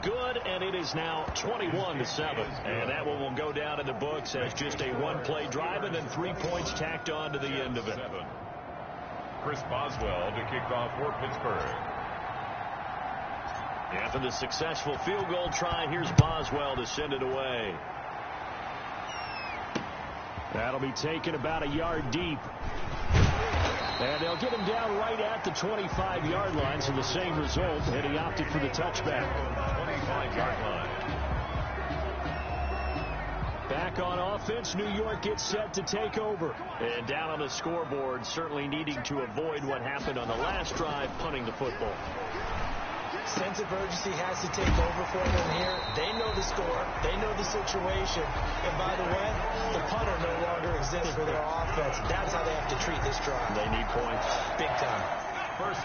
good, and it is now 21-7. And that one will go down in the books as just a one-play drive and then 3 points tacked on to the end of it. Chris Boswell to kick off for Pittsburgh. After the successful field goal try, here's Boswell to send it away. That'll be taken about a yard deep. And they'll get him down right at the 25-yard line, so the same result, and he opted for the touchback. 25-yard line. Back on offense, New York gets set to take over. And down on the scoreboard, certainly needing to avoid what happened on the last drive, punting the football. Sense of urgency has to take over for them here. They know the score. They know the situation. And by the way, the punter no longer exists for their offense. That's how they have to treat this drive. They need points. Big time.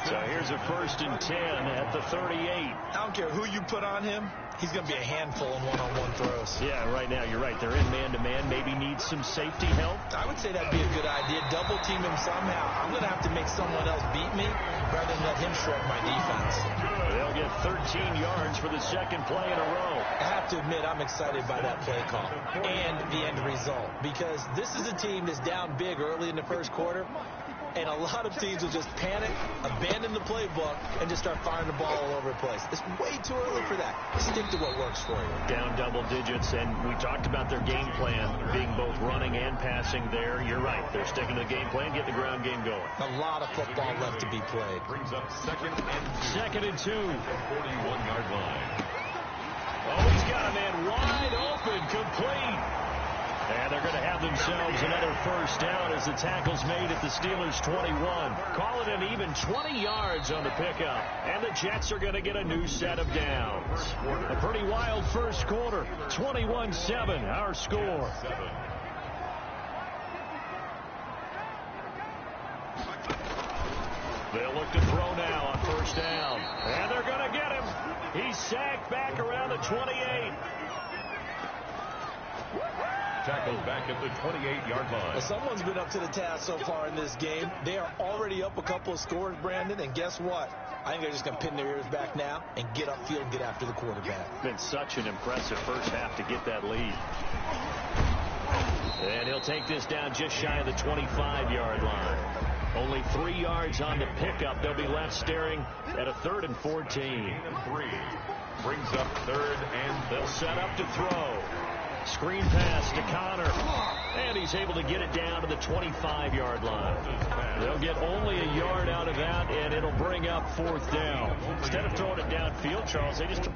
So here's a 1st and 10 at the 38. I don't care who you put on him. He's going to be a handful in one-on-one throws. Yeah, right now you're right. They're in man-to-man. Maybe need some safety help. I would say that'd be a good idea. Double team him somehow. I'm going to have to make someone else beat me rather than let him shred my defense. They'll get 13 yards for the second play in a row. I have to admit I'm excited by that play call and the end result because this is a team that's down big early in the first quarter. And a lot of teams will just panic, abandon the playbook, and just start firing the ball all over the place. It's way too early for that. Stick to what works for you. Down double digits, and we talked about their game plan being both running and passing there. You're right. They're sticking to the game plan, getting the ground game going. A lot of football left to be played. Brings up second and 2. 41-yard line. Oh, he's got a man wide open, complete. And they're going to have themselves another first down as the tackle's made at the Steelers' 21. Call it an even 20 yards on the pickup. And the Jets are going to get a new set of downs. A pretty wild first quarter. 21-7, our score. They'll look to throw now on first down. And they're going to get him. He's sacked back around the 28. Tackled back at the 28-yard line. Well, someone's been up to the task so far in this game. They are already up a couple of scores, Brandon, and guess what? I think they're just going to pin their ears back now and get upfield, get after the quarterback. Been such an impressive first half to get that lead. And he'll take this down just shy of the 25-yard line. Only 3 yards on the pickup. They'll be left staring at a 3rd and 14. 3 brings up 3rd and they'll set up to throw. Screen pass to Connor. And he's able to get it down to the 25-yard line. They'll get only a yard out of that, and it'll bring up 4th down. Instead of throwing it downfield, Charles, they just...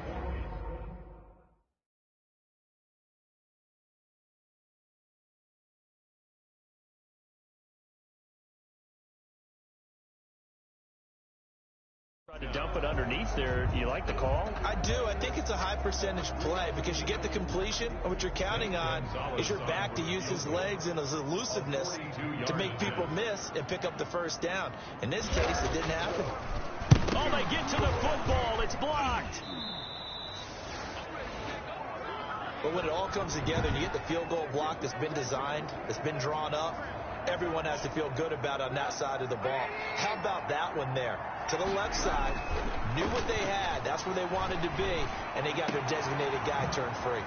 to dump it underneath there. Do you like the call? I do. I think it's a high percentage play because you get the completion, and what you're counting on is your back to use his legs and his elusiveness to make people miss and pick up the first down. In this case, it didn't happen. Oh, they get to the football. It's blocked. But when it all comes together and you get the field goal block that's been designed, that's been drawn up, everyone has to feel good about it on that side of the ball. How about that one there? To the left side, knew what they had. That's where they wanted to be, and they got their designated guy turned free.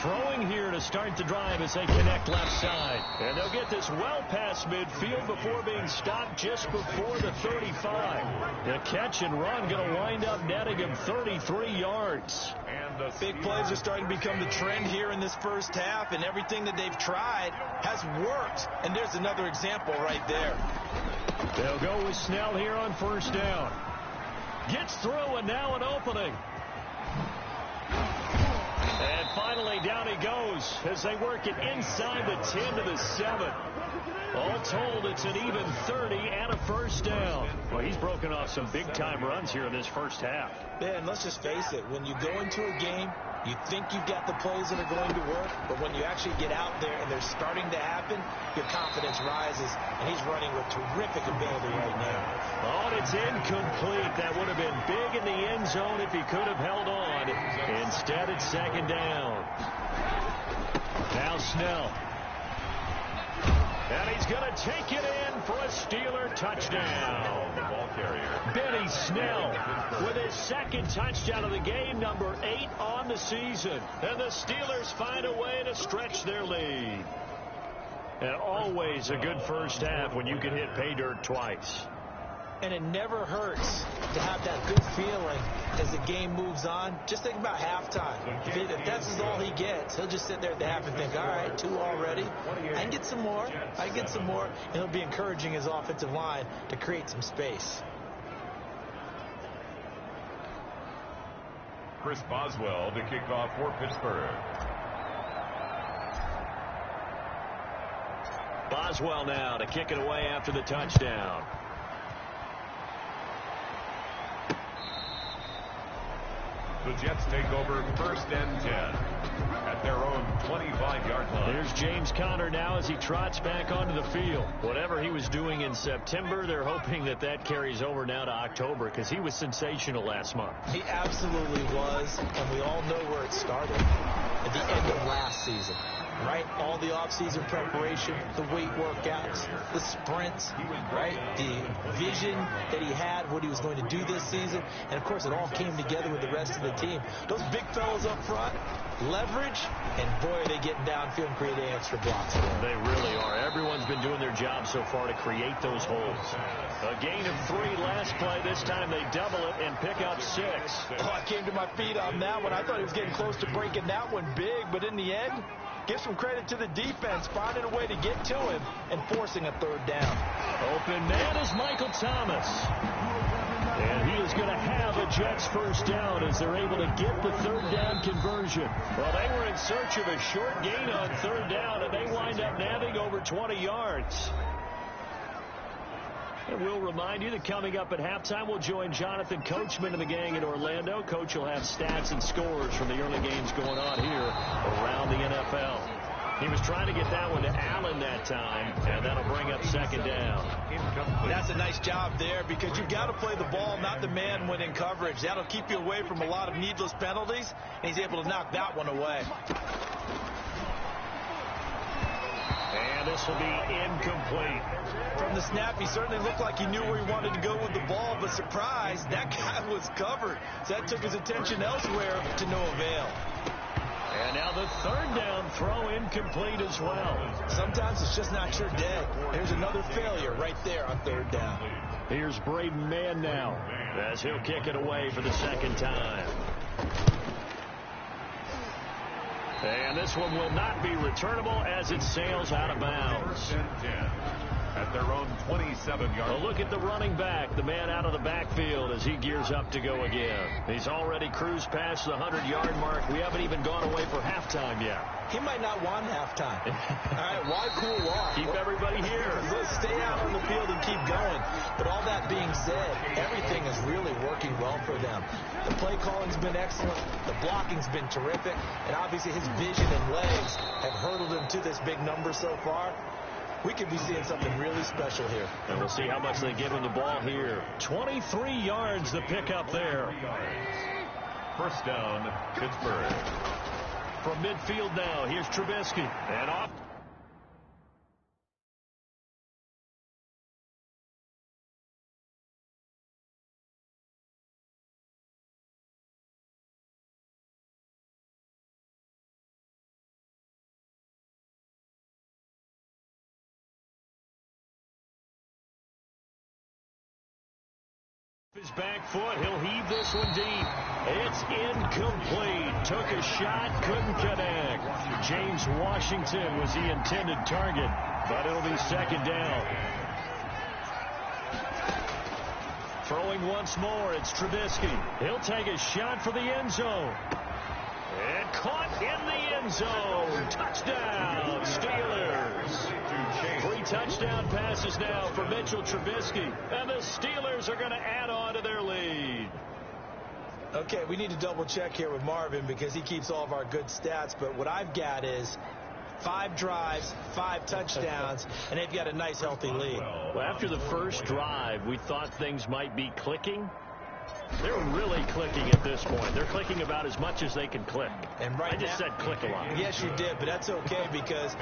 Throwing here to start the drive as they connect left side. And they'll get this well past midfield before being stopped just before the 35. The catch and run going to wind up netting him 33 yards. And the big plays are starting to become the trend here in this first half, and everything that they've tried has worked. And there's another example right there. They'll go with Snell here on first down. Gets through, and now an opening. And finally, down he goes as they work it inside the 10 to the 7. All told, it's an even 30 and a first down. Well, he's broken off some big-time runs here in this first half. Man, let's just face it. When you go into a game, you think you've got the plays that are going to work, but when you actually get out there and they're starting to happen, your confidence rises, and he's running with terrific ability right now. Oh, and it's incomplete. That would have been big in the end zone if he could have held on. Instead, it's second down. Now Snell. And he's going to take it in for a Steeler touchdown. The ball carrier. Benny Snell with his second touchdown of the game, number 8 on the season. And the Steelers find a way to stretch their lead. And always a good first half when you can hit pay dirt twice. And it never hurts to have that good feeling as the game moves on. Just think about halftime. If that's all he gets, he'll just sit there at the half and think, all right, 2 already. I can get some more. I can get some more. And he'll be encouraging his offensive line to create some space. Chris Boswell to kick off for Pittsburgh. Boswell now to kick it away after the touchdown. The Jets take over 1st and 10 at their own 25-yard line. Here's James Conner now as he trots back onto the field. Whatever he was doing in September, they're hoping that carries over now to October because he was sensational last month. He absolutely was, and we all know where it started at the end of last season. Right? All the off-season preparation, the weight workouts, the sprints, right? The vision that he had, what he was going to do this season. And, of course, it all came together with the rest of the team. Those big fellas up front, leverage, and, boy, are they getting downfield and creating extra blocks. They really are. Everyone's been doing their job so far to create those holes. A gain of 3 last play. This time they double it and pick up 6. Oh, I came to my feet on that one. I thought he was getting close to breaking that one big, but in the end, give some credit to the defense, finding a way to get to him and forcing a 3rd down. Open man is Michael Thomas. And he is going to have a Jets first down as they're able to get the 3rd down conversion. Well, they were in search of a short gain on 3rd down, and they wind up nabbing over 20 yards. And we'll remind you that coming up at halftime, we'll join Jonathan Coachman and the gang in Orlando. Coach will have stats and scores from the early games going on here around the NFL. He was trying to get that one to Allen that time, and that'll bring up 2nd down. That's a nice job there because you've got to play the ball, not the man when in coverage. That'll keep you away from a lot of needless penalties, and he's able to knock that one away. And this will be incomplete. From the snap, he certainly looked like he knew where he wanted to go with the ball, but surprise, that guy was covered. So that took his attention elsewhere to no avail. And now the 3rd down throw incomplete as well. Sometimes it's just not your day. Here's another failure right there on 3rd down. Here's Braden Mann now as he'll kick it away for the 2nd time. And this one will not be returnable as it sails out of bounds. At their own 27-yard. A look at the running back, the man out of the backfield as he gears up to go again. He's already cruised past the 100-yard mark. We haven't even gone away for halftime yet. He might not want halftime. All right, why cool off? Keep everybody here. Let's stay out on the field and keep going. But all that being said, everything is really working well for them. The play calling's been excellent. The blocking's been terrific. And obviously his vision and legs have hurdled him to this big number so far. We could be seeing something really special here. And we'll see how much they give him the ball here. 23 yards the pickup there. 1st down, Pittsburgh. From midfield now, here's Trubisky. And off. His back foot, he'll heave this one deep. It's incomplete. Took a shot, couldn't connect. James Washington was the intended target, but it'll be 2nd down. Throwing once more, it's Trubisky. He'll take a shot for the end zone. And caught in the end zone. Touchdown, Steelers. 3 touchdown passes now for Mitchell Trubisky. And the Steelers are going to add on to their lead. Okay, we need to double check here with Marvin because he keeps all of our good stats. But what I've got is 5 drives, 5 touchdowns, and they've got a nice, healthy lead. Well, after the first drive, we thought things might be clicking. They're really clicking at this point. They're clicking about as much as they can click. And right I just said click a lot. Yes, you did, but that's okay because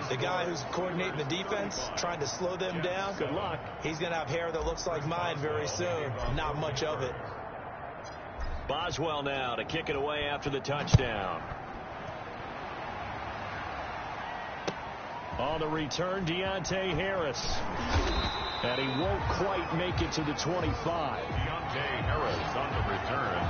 the guy who's coordinating the defense, trying to slow them down, good luck. He's going to have hair that looks like mine very soon. Not much of it. Boswell now to kick it away after the touchdown. On the return, Deontay Harris. And he won't quite make it to the 25. Deontay Harris on the return.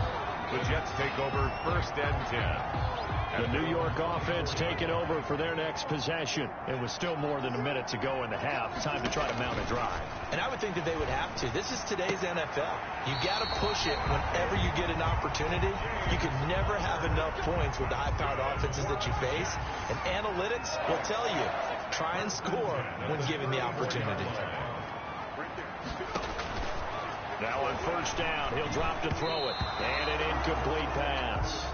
The Jets take over 1st and 10. The New York offense taking over for their next possession. It was still more than a minute to go in the half. Time to try to mount a drive. And I would think that they would have to. This is today's NFL. You got to push it whenever you get an opportunity. You can never have enough points with the high-powered offenses that you face. And analytics will tell you, try and score when given the opportunity. Now on 1st down, he'll drop to throw it. And an incomplete pass.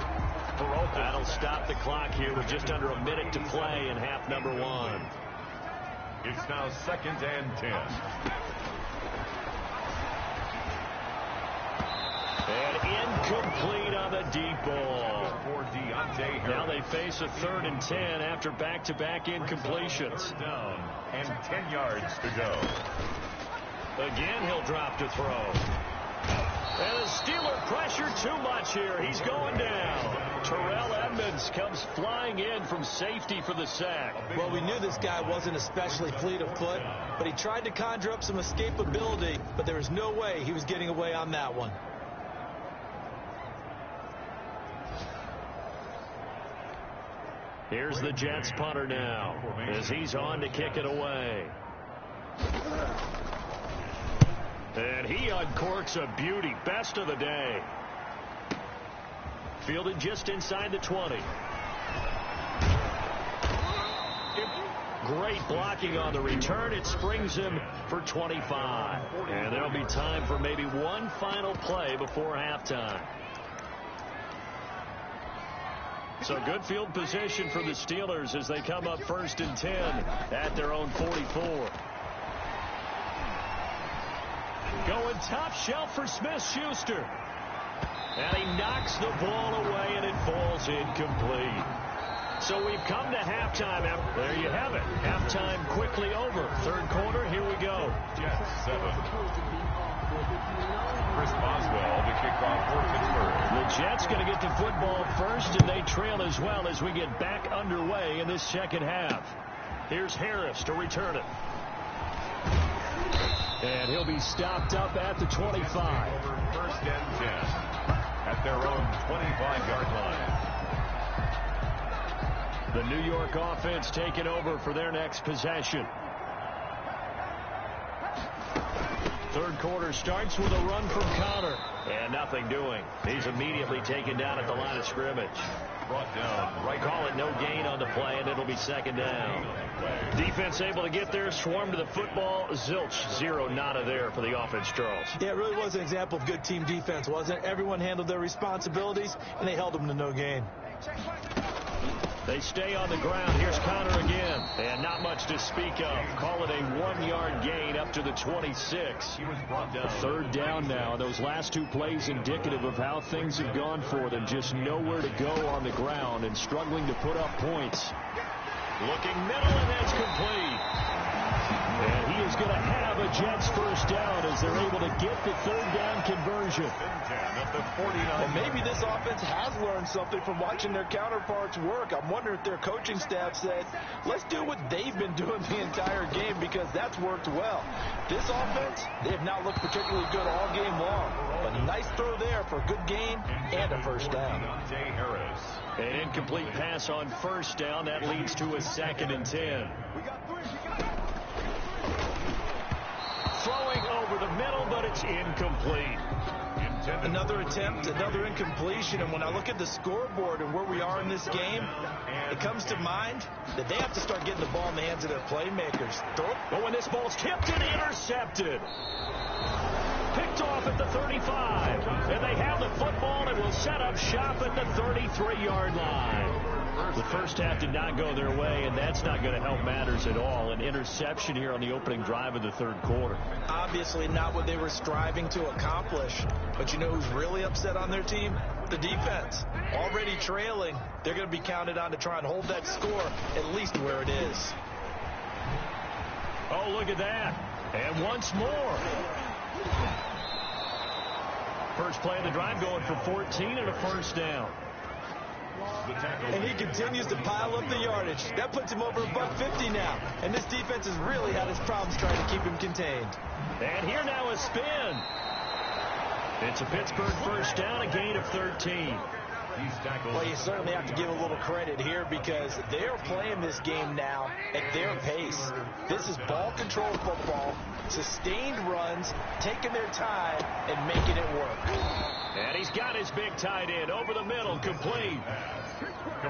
That'll stop the clock here with just under a minute to play in half number 1. It's now 2nd and 10. And incomplete on the deep ball. For Deontay Harris. Now they face a 3rd and 10 after back-to-back incompletions. Down and 10 yards to go. Again, he'll drop to throw. And the Steeler pressure too much here. He's going down. Terrell Edmonds comes flying in from safety for the sack. Well, we knew this guy wasn't especially fleet of foot, but he tried to conjure up some escapability, but there was no way he was getting away on that one. Here's the Jets punter now as he's on to kick it away. And he uncorks a beauty. Best of the day. Fielded just inside the 20. Great blocking on the return. It springs him for 25. And there'll be time for maybe one final play before halftime. So good field position for the Steelers as they come up 1st and 10 at their own 44. Going top shelf for Smith-Schuster. And he knocks the ball away, and it falls incomplete. So we've come to halftime. There you have it. Halftime quickly over. 3rd quarter, here we go. Jets 7. Chris Boswell to kick off for Pittsburgh. The Jets going to get the football first, and they trail as well as we get back underway in this 2nd half. Here's Harris to return it. And he'll be stopped up at the 25. 1st and 10 at their own 25-yard line. The New York offense taking over for their next possession. 3rd quarter starts with a run from Connor. And nothing doing. He's immediately taken down at the line of scrimmage. Brought down. Right. Call it no gain on the play, and it'll be 2nd down. Defense able to get there, swarm to the football. Zilch, 0 nada there for the offense, Charles. Yeah, it really was an example of good team defense, wasn't it? Everyone handled their responsibilities, and they held them to no gain. They stay on the ground. Here's Connor again. And not much to speak of. Call it a 1-yard gain up to the 26. He was brought down. 3rd down now. Those last 2 plays indicative of how things have gone for them. Just nowhere to go on the ground and struggling to put up points. Looking middle, and that's complete. And he is going to have a Jets 1st down as they're able to get the 3rd down conversion. At the 49. Well, maybe this offense has learned something from watching their counterparts work. I'm wondering if their coaching staff said, let's do what they've been doing the entire game because that's worked well. This offense, they have not looked particularly good all game long. But a nice throw there for a good gain and a 1st down. Deontay Harris. An incomplete pass on 1st down. That leads to a 2nd and 10. Throwing over the middle, but it's incomplete. Another attempt, another incompletion, and when I look at the scoreboard and where we are in this game, it comes to mind that they have to start getting the ball in the hands of their playmakers. But when this ball's tipped and intercepted. picked off at the 35. And they have the football and will set up shop at the 33-yard line. The first half did not go their way, and that's not going to help matters at all. An interception here on the opening drive of the third quarter. Obviously not what they were striving to accomplish. But you know who's really upset on their team? The defense. Already trailing. They're going to be counted on to try and hold that score at least where it is. Oh, look at that. And once more. First play of the drive going for 14 and a first down. And he continues to pile up the yardage. That puts him over $150 now. And this defense has really had its problems trying to keep him contained. And here now a spin. It's a Pittsburgh first down, a gain of 13. Well, you certainly have to give a little credit here because they're playing this game now at their pace. This is ball control football, sustained runs, taking their time, and making it work. And he's got his big tight end over the middle, complete.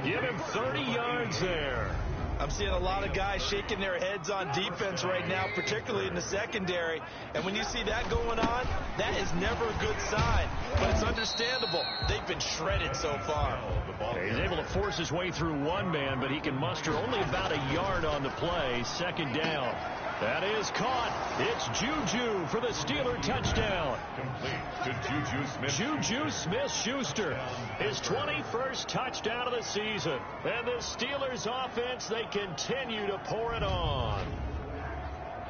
Give him 30 yards there. I'm seeing a lot of guys shaking their heads on defense right now, particularly in the secondary. And when you see that going on, that is never a good sign. But it's understandable. They've been shredded so far. He's able to force his way through one man, but he can muster only about a yard on the play. Second down. That is caught. It's Juju for the Steeler touchdown. Complete to Juju Smith-Schuster. His 21st touchdown of the season. And the Steelers offense, they continue to pour it on.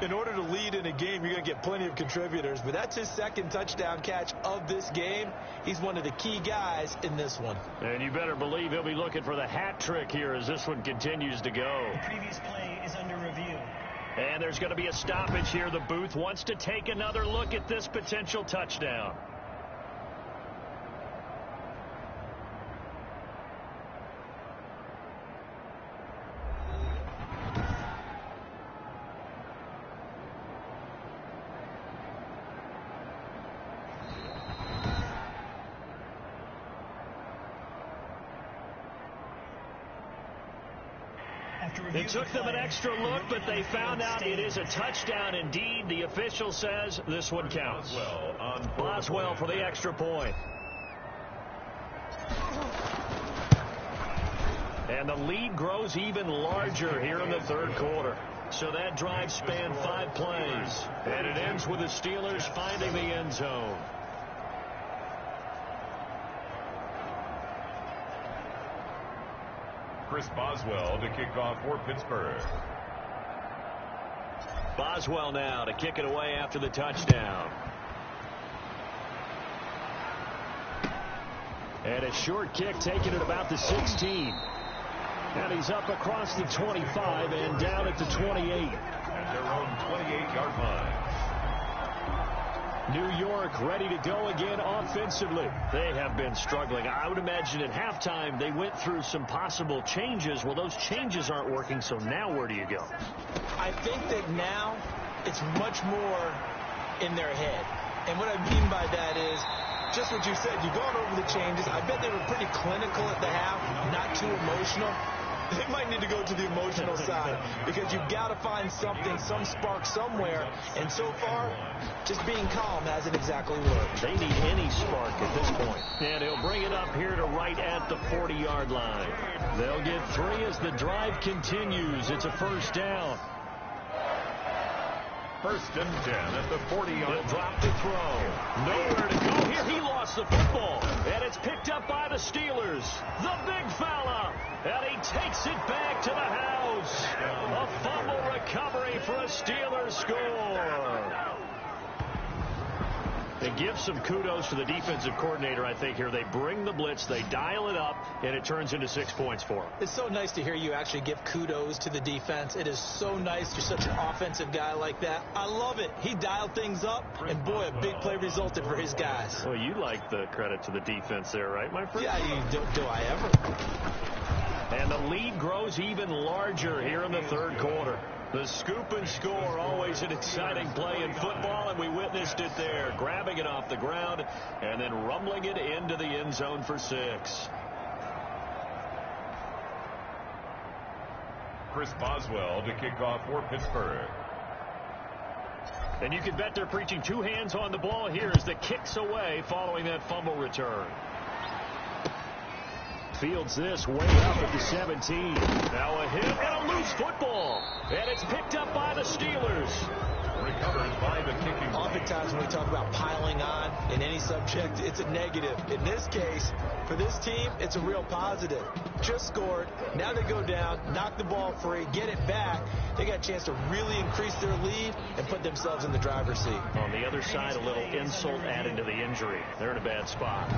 In order to lead in a game, you're going to get plenty of contributors, but that's his second touchdown catch of this game. He's one of the key guys in this one. And you better believe he'll be looking for the hat trick here as this one continues to go. The previous play is under review. And there's going to be a stoppage here. The booth wants to take another look at this potential touchdown. It took them an extra look, but they found out it is a touchdown indeed. The official says this one counts. Boswell for the extra point. And the lead grows even larger here in the third quarter. So that drive spanned 5 plays. And it ends with the Steelers finding the end zone. Chris Boswell to kick off for Pittsburgh. Boswell now to kick it away after the touchdown. And a short kick taken at about the 16. And he's up across the 25 and down at the 28. At their own 28-yard line. New York ready to go again offensively. They have been struggling. I would imagine at halftime they went through some possible changes. Well, those changes aren't working, so now where do you go? I think that now it's much more in their head. And what I mean by that is just what you said. You've gone over the changes. I bet they were pretty clinical at the half, not too emotional. They might need to go to the emotional side because you've got to find something, some spark somewhere. And so far, just being calm hasn't exactly worked. They need any spark at this point. And he'll bring it up here to right at the 40-yard line. They'll get 3 as the drive continues. It's a first down. First and 10 at the 40-yard line. Drop to throw. Nowhere to go here. He lost the football. And it's picked up by the Steelers. The big fella. And he takes it back to the house. A fumble recovery for a Steelers score. They give some kudos to the defensive coordinator, I think, here. They bring the blitz, they dial it up, and it turns into 6 points for them. It's so nice to hear you actually give kudos to the defense. It is so nice. You're such an offensive guy like that. I love it. He dialed things up, and boy, a big play resulted for his guys. Well, you like the credit to the defense there, right, my friend? Yeah, do I ever? And the lead grows even larger here in the third quarter. The scoop and score, always an exciting play in football, and we witnessed it there. Grabbing it off the ground and then rumbling it into the end zone for 6. Chris Boswell to kick off for Pittsburgh. And you can bet they're preaching two hands on the ball here as the kick's away following that fumble return. Fields this way up at the 17. Now a hit and a loose football. And it's picked up by the Steelers. Recovered by the kicking. Oftentimes when we talk about piling on in any subject, it's a negative. In this case, for this team, it's a real positive. Just scored. Now they go down, knock the ball free, get it back. They got a chance to really increase their lead and put themselves in the driver's seat. On the other side, a little insult added to the injury. They're in a bad spot.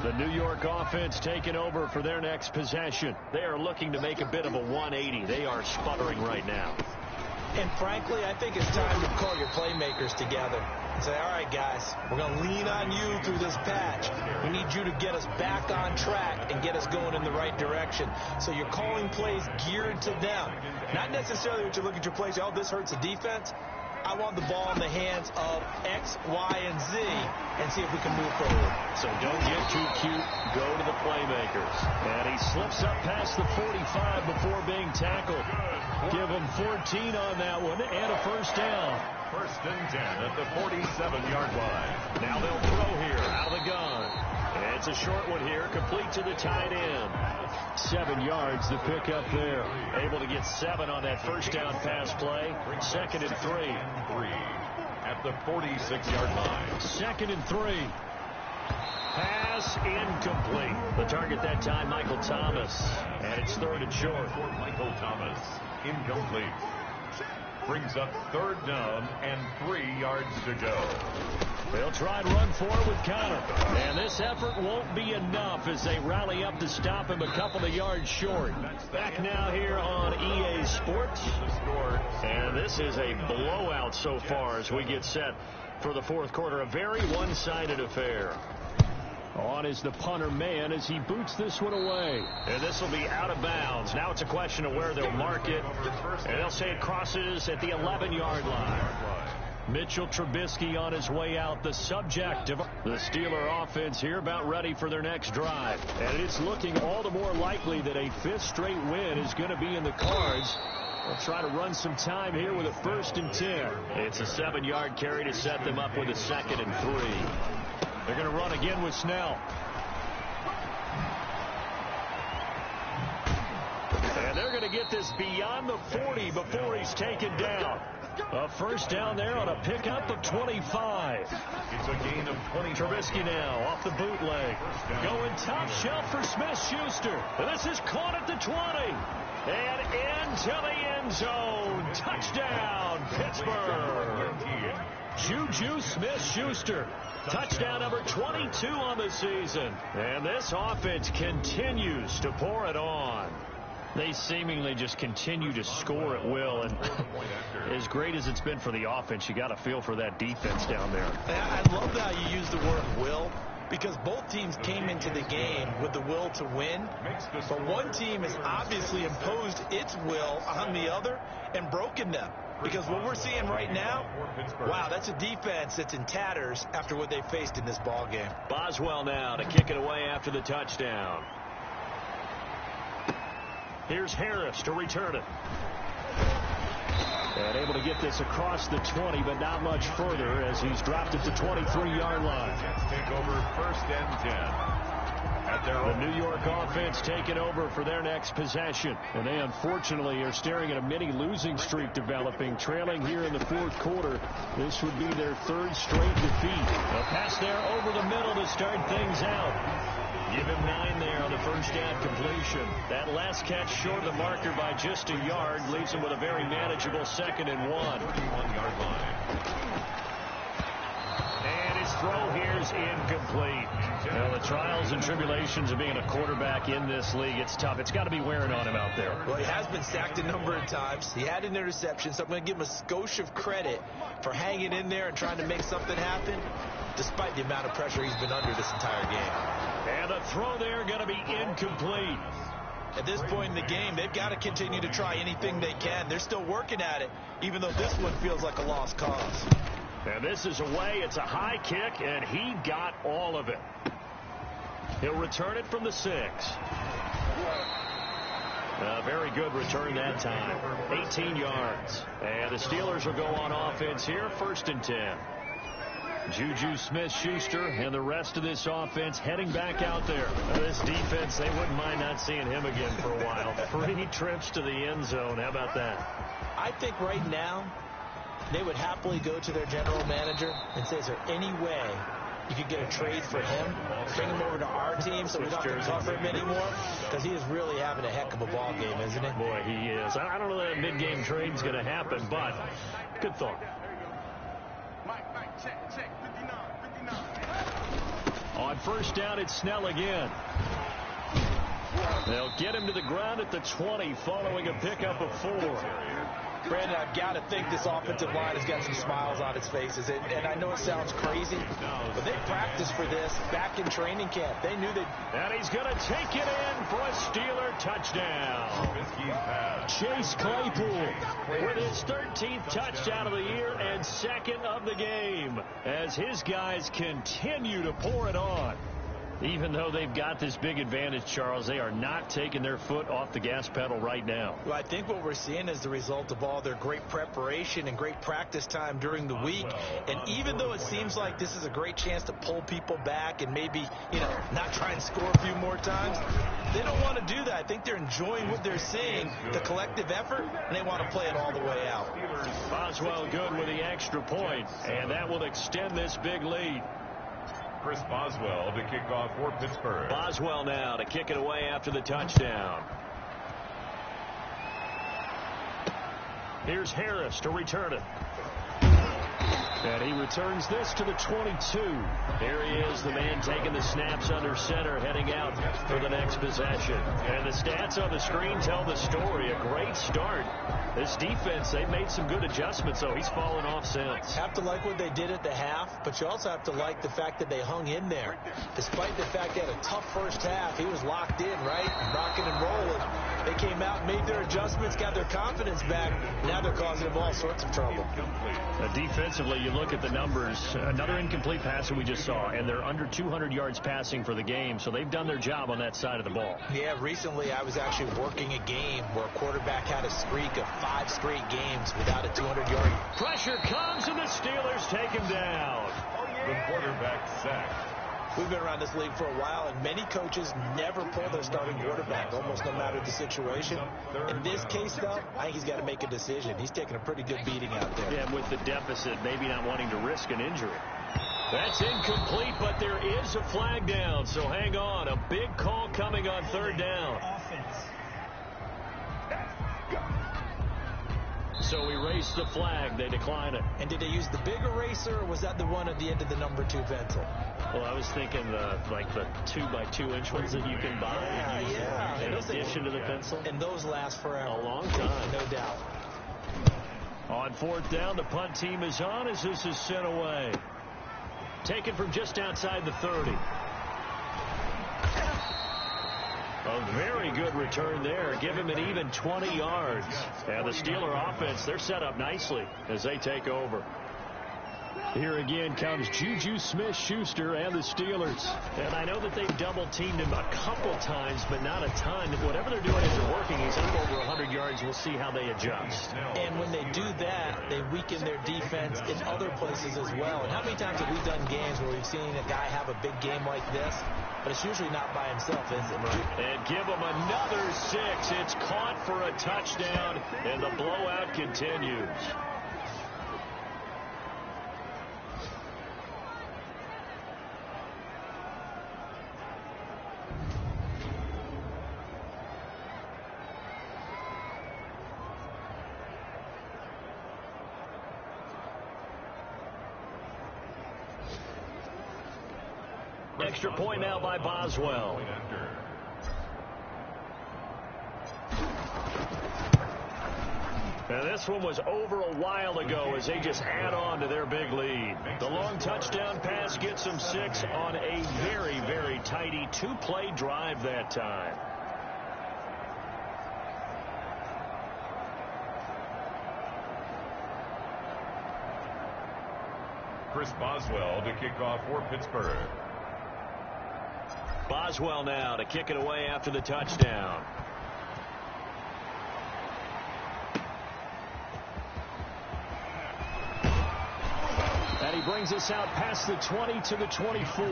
The New York offense taking over for their next possession. They are looking to make a bit of a 180. They are sputtering right now. And frankly, I think it's time to call your playmakers together and say, all right, guys, we're going to lean on you through this patch. We need you to get us back on track and get us going in the right direction. So you're calling plays geared to them. Not necessarily what you look at your plays, oh, this hurts the defense. I want the ball in the hands of X, Y, and Z and see if we can move forward. So don't get too cute. Go to the playmakers. And he slips up past the 45 before being tackled. Give him 14 on that one and a first down. First and 10 at the 47-yard line. Now they'll throw here out of the gun. It's a short one here, complete to the tight end. 7 yards to pick up there. Able to get 7 on that first down pass play. Second and 3. At the 46-yard line. 2nd and 3. Pass incomplete. The target that time, Michael Thomas. And it's 3rd and short. Michael Thomas, incomplete. Brings up 3rd down and 3 yards to go. They'll try and run forward with Connor. And this effort won't be enough as they rally up to stop him a couple of yards short. Back now here on EA Sports. And this is a blowout so far as we get set for the 4th quarter. A very one-sided affair. On is the punter man as he boots this one away. And this will be out of bounds. Now it's a question of where they'll mark it. And they'll say it crosses at the 11-yard line. Mitchell Trubisky on his way out, the subject of the Steeler offense here, about ready for their next drive. And it's looking all the more likely that a 5th straight win is going to be in the cards. They'll try to run some time here with a 1st and 10. It's a 7-yard carry to set them up with a 2nd and 3. They're going to run again with Snell. And they're going to get this beyond the 40 before he's taken down. A first down there on a pickup of 25. It's a gain of 20. Trubisky now off the bootleg. Going top shelf for Smith-Schuster. This is caught at the 20. And into the end zone. Touchdown, Pittsburgh. Juju Smith-Schuster. Touchdown number 22 on the season. And this offense continues to pour it on. They seemingly just continue to score at will. And as great as it's been for the offense, you got to feel for that defense down there. I love how you use the word will, because both teams came into the game with the will to win. But one team has obviously imposed its will on the other and broken them. Because what we're seeing right now, wow, that's a defense that's in tatters after what they faced in this ball game. Boswell now to kick it away after the touchdown. Here's Harris to return it. And able to get this across the 20, but not much further as he's dropped it to 23-yard line. Take over 1st and 10. The New York offense taking over for their next possession. And they unfortunately are staring at a mini losing streak developing, trailing here in the 4th quarter. This would be their 3rd straight defeat. A pass there over the middle to start things out. Give him 9 there on the first down completion. That last catch short of the marker by just a yard leaves him with a very manageable 2nd and 1. 31-yard line. And his throw here is incomplete. Well, the trials and tribulations of being a quarterback in this league, it's tough. It's got to be wearing on him out there. Well, he has been sacked a number of times. He had an interception, so I'm going to give him a skosh of credit for hanging in there and trying to make something happen, despite the amount of pressure he's been under this entire game. And And the throw there going to be incomplete. At this point in the game, they've got to continue to try anything they can. They're still working at it, even though this one feels like a lost cause. And this is away. It's a high kick, and he got all of it. He'll return it from the 6. A very good return that time. 18 yards. And the Steelers will go on offense here, 1st and 10. Juju Smith-Schuster and the rest of this offense heading back out there. This defense, they wouldn't mind not seeing him again for a while. 3 trips to the end zone. How about that? I think right now they would happily go to their general manager and say, is there any way you could get a trade for him, bring him over to our team so we don't have to cover him anymore? Because he is really having a heck of a ball game, isn't he? Boy, he is. I don't know that a mid-game trade is going to happen, but good thought. On 1st down, it's Snell again. They'll get him to the ground at the 20 following a pickup of 4. Brandon, I've got to think this offensive line has got some smiles on its faces. And I know it sounds crazy, but they practiced for this back in training camp. They knew they'd... And he's going to take it in for a Steeler touchdown. Chase Claypool with his 13th touchdown of the year and 2nd of the game as his guys continue to pour it on. Even though they've got this big advantage, Charles, they are not taking their foot off the gas pedal right now. Well, I think what we're seeing is the result of all their great preparation and great practice time during the week. And even though it seems like this is a great chance to pull people back and maybe, not try and score a few more times, they don't want to do that. I think they're enjoying what they're seeing, the collective effort, and they want to play it all the way out. Boswell good with the extra point, and that will extend this big lead. Chris Boswell to kick off for Pittsburgh. Boswell now to kick it away after the touchdown. Here's Harris to return it. And he returns this to the 22. Here he is, the man taking the snaps under center, heading out for the next possession. And the stats on the screen tell the story. A great start. This defense, they've made some good adjustments, so he's fallen off since. Have to like what they did at the half, but you also have to like the fact that they hung in there. Despite the fact they had a tough first half, he was locked in, right? Rocking and rolling. They came out, made their adjustments, got their confidence back. Now they're causing them all sorts of trouble. Defensively, you look at the numbers. Another incomplete pass that we just saw, and they're under 200 yards passing for the game, so they've done their job on that side of the ball. Yeah, recently I was actually working a game where a quarterback had a streak of 5 straight games without a 200-yard. Pressure comes, and the Steelers take him down. The quarterback sacked. We've been around this league for a while, and many coaches never pull their starting quarterback, almost no matter the situation. In this case, though, I think he's got to make a decision. He's taking a pretty good beating out there. Yeah, with the deficit, maybe not wanting to risk an injury. That's incomplete, but there is a flag down, so hang on. A big call coming on 3rd down. So erase the flag. They decline it. And did they use the big eraser, or was that the one at the end of the number 2 pencil? Well, I was thinking like the 2x2-inch ones that you can buy. Yeah. In addition to the pencil. And those last forever. A long time. No doubt. On 4th down, the punt team is on as this is sent away. Taken from just outside the 30. A very good return there. Give him an even 20 yards. And the Steeler offense, they're set up nicely as they take over. Here again comes Juju Smith-Schuster and the Steelers. And I know that they've double-teamed him a couple times, but not a ton. Whatever they're doing isn't working. He's up over 100 yards. We'll see how they adjust. And when they do that, they weaken their defense in other places as well. And how many times have we done games where we've seen a guy have a big game like this? But it's usually not by himself, is it? And give him another 6. It's caught for a touchdown, and the blowout continues. Extra point now by Boswell. And this one was over a while ago as they just add on to their big lead. The long touchdown pass gets them 6 on a very, very tidy 2-play drive that time. Chris Boswell to kick off for Pittsburgh. Boswell now to kick it away after the touchdown. And he brings us out past the 20 to the 24.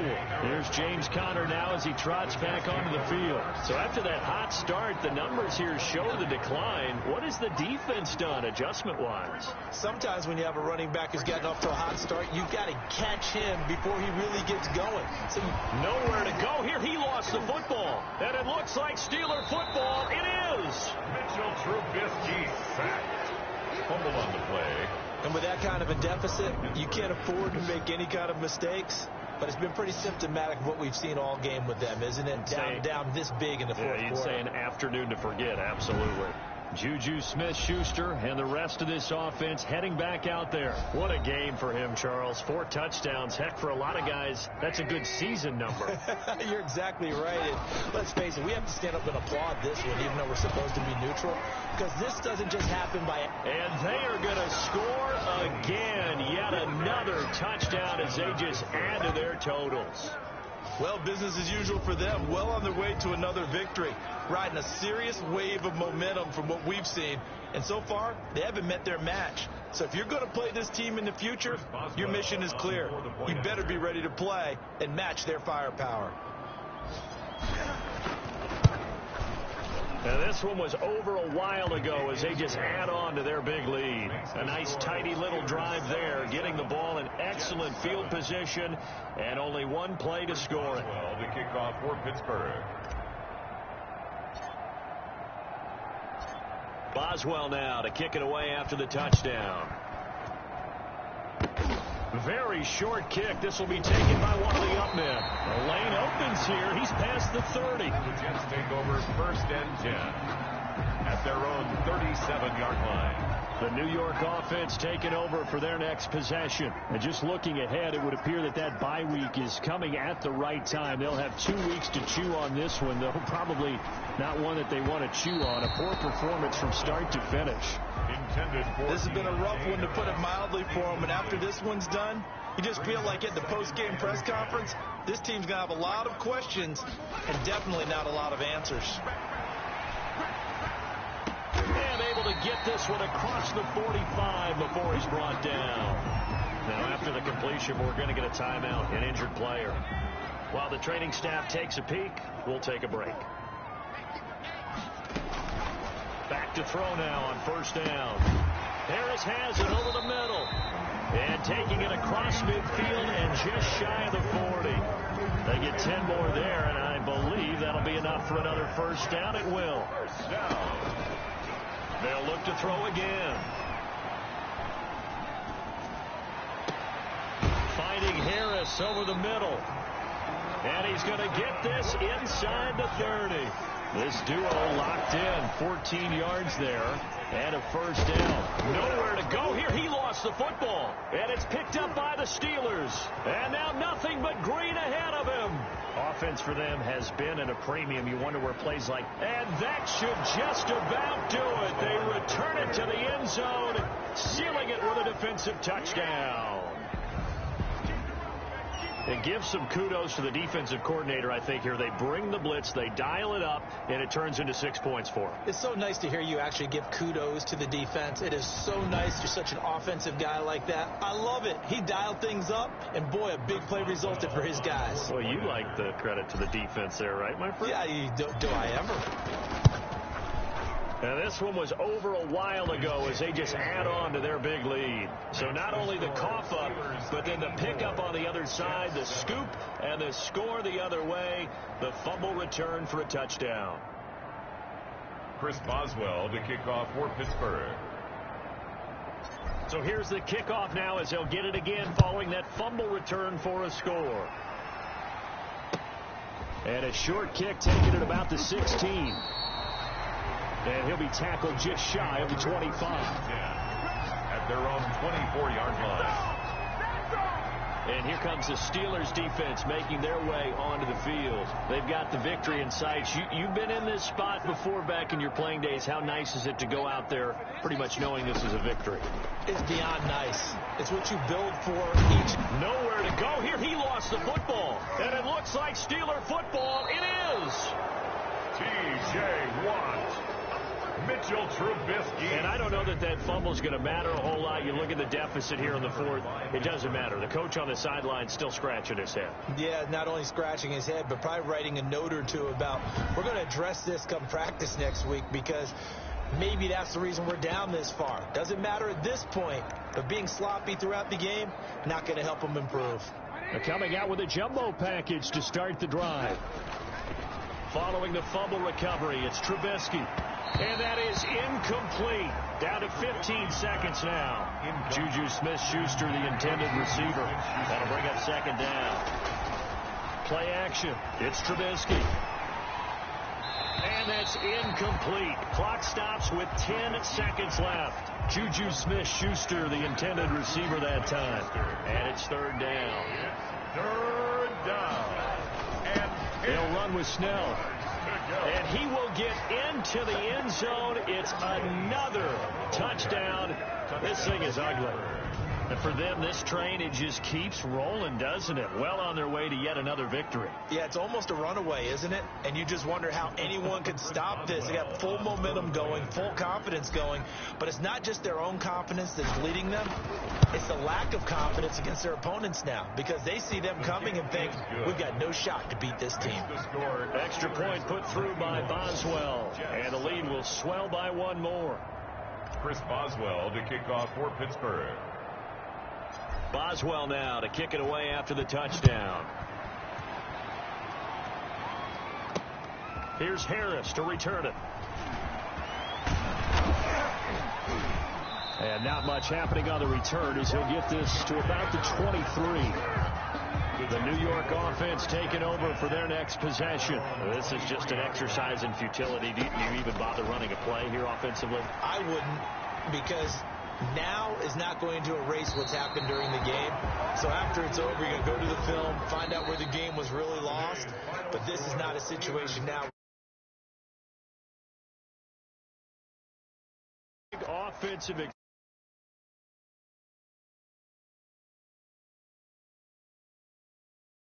Here's James Conner now as he trots back onto the field. So after that hot start, the numbers here show the decline. What has the defense done adjustment-wise? Sometimes when you have a running back who's gotten off to a hot start, you've got to catch him before he really gets going. So nowhere to go here. He lost the football. And it looks like Steeler football. It is. Mitchell Trubisky sacked. Fumble on the play. And with that kind of a deficit, you can't afford to make any kind of mistakes. But it's been pretty symptomatic of what we've seen all game with them, isn't it? Down this big in the fourth quarter. You'd say an afternoon to forget, absolutely. Juju Smith-Schuster and the rest of this offense heading back out there. What a game for him, Charles. 4 touchdowns. Heck, for a lot of guys, that's a good season number. You're exactly right. And let's face it, we have to stand up and applaud this one, even though we're supposed to be neutral, because this doesn't just happen by... And they are going to score again. Yet another touchdown as they just add to their totals. Well, business as usual for them. Well on their way to another victory. Riding a serious wave of momentum from what we've seen. And so far, they haven't met their match. So if you're going to play this team in the future, your mission is clear. You better be ready to play and match their firepower. Now this one was over a while ago as they just add on to their big lead. A nice tidy little drive there, getting the ball in excellent field position and only one play to score it. Well, to kick off for Pittsburgh. Boswell now to kick it away after the touchdown. Very short kick. This will be taken by one of the up men. The lane opens here. He's past the 30. The Jets take over 1st and 10 at their own 37-yard line. The New York offense taking over for their next possession. And just looking ahead, it would appear that that bye week is coming at the right time. They'll have 2 weeks to chew on this one, though probably not one that they want to chew on. A poor performance from start to finish. This has been a rough one, to put it mildly, for them. And after this one's done, you just feel like at the post-game press conference, this team's going to have a lot of questions and definitely not a lot of answers. And able to get this one across the 45 before he's brought down. Now after the completion, we're going to get a timeout, an injured player. While the training staff takes a peek, we'll take a break. Back to throw now on 1st down. Harris has it over the middle. And taking it across midfield and just shy of the 40. They get 10 more there, and I believe that'll be enough for another 1st down. It will. 1st down. They'll look to throw again. Finding Harris over the middle. And he's going to get this inside the 30. This duo locked in. 14 yards there. And a 1st down. Nowhere to go here. He lost the football. And it's picked up by the Steelers. And now nothing but green ahead of him. Offense for them has been at a premium. You wonder where plays like... And that should just about do it. They return it to the end zone, sealing it with a defensive touchdown. It gives some kudos to the defensive coordinator, I think, here. They bring the blitz, they dial it up, and it turns into 6 points for them. It's so nice to hear you actually give kudos to the defense. It is so nice. You're such an offensive guy like that. I love it. He dialed things up, and boy, a big play resulted for his guys. Well, you like the credit to the defense there, right, my friend? Yeah, do I ever? Now, this one was over a while ago as they just add on to their big lead. So not only the cough up, but then the pickup on the other side, the scoop, and the score the other way, the fumble return for a touchdown. Chris Boswell to kick off for Pittsburgh. So here's the kickoff now as they'll get it again following that fumble return for a score. And a short kick taken at about the 16. And he'll be tackled just shy of the 25. At their own 24-yard line. And here comes the Steelers defense making their way onto the field. They've got the victory in sight. You've been in this spot before back in your playing days. How nice is it to go out there pretty much knowing this is a victory? It's beyond nice. It's what you build for each. Nowhere to go. Here he lost the football. And it looks like Steeler football. It is. T.J. Watt. Mitchell Trubisky. And I don't know that fumble's going to matter a whole lot. You look at the deficit here in the fourth. It doesn't matter. The coach on the sideline still scratching his head. Yeah, not only scratching his head, but probably writing a note or two about, we're going to address this come practice next week, because maybe that's the reason we're down this far. Doesn't matter at this point, but being sloppy throughout the game, not going to help them improve. They're coming out with a jumbo package to start the drive. Following the fumble recovery, it's Trubisky. And that is incomplete. Down to 15 seconds now. Juju Smith-Schuster, the intended receiver. That'll bring up second down. Play action. It's Trubisky. And that's incomplete. Clock stops with 10 seconds left. Juju Smith-Schuster, the intended receiver that time. And it's third down. Third down. And they'll run with Snell. And he will get into the end zone. It's another touchdown. This thing is ugly. And for them, this train, it just keeps rolling, doesn't it? Well on their way to yet another victory. Yeah, it's almost a runaway, isn't it? And you just wonder how anyone could stop this. They got full momentum going, full confidence going. But it's not just their own confidence that's leading them. It's the lack of confidence against their opponents now, because they see them coming and think, we've got no shot to beat this team. Extra point put through by Boswell. And the lead will swell by one more. Chris Boswell to kick off for Pittsburgh. Boswell now to kick it away after the touchdown. Here's Harris to return it. And not much happening on the return as he'll get this to about the 23. The New York offense taking over for their next possession. This is just an exercise in futility. Do you even bother running a play here offensively? I wouldn't, because now is not going to erase what's happened during the game. So after it's over, you're going to go to the film, find out where the game was really lost. But this is not a situation now. Offensive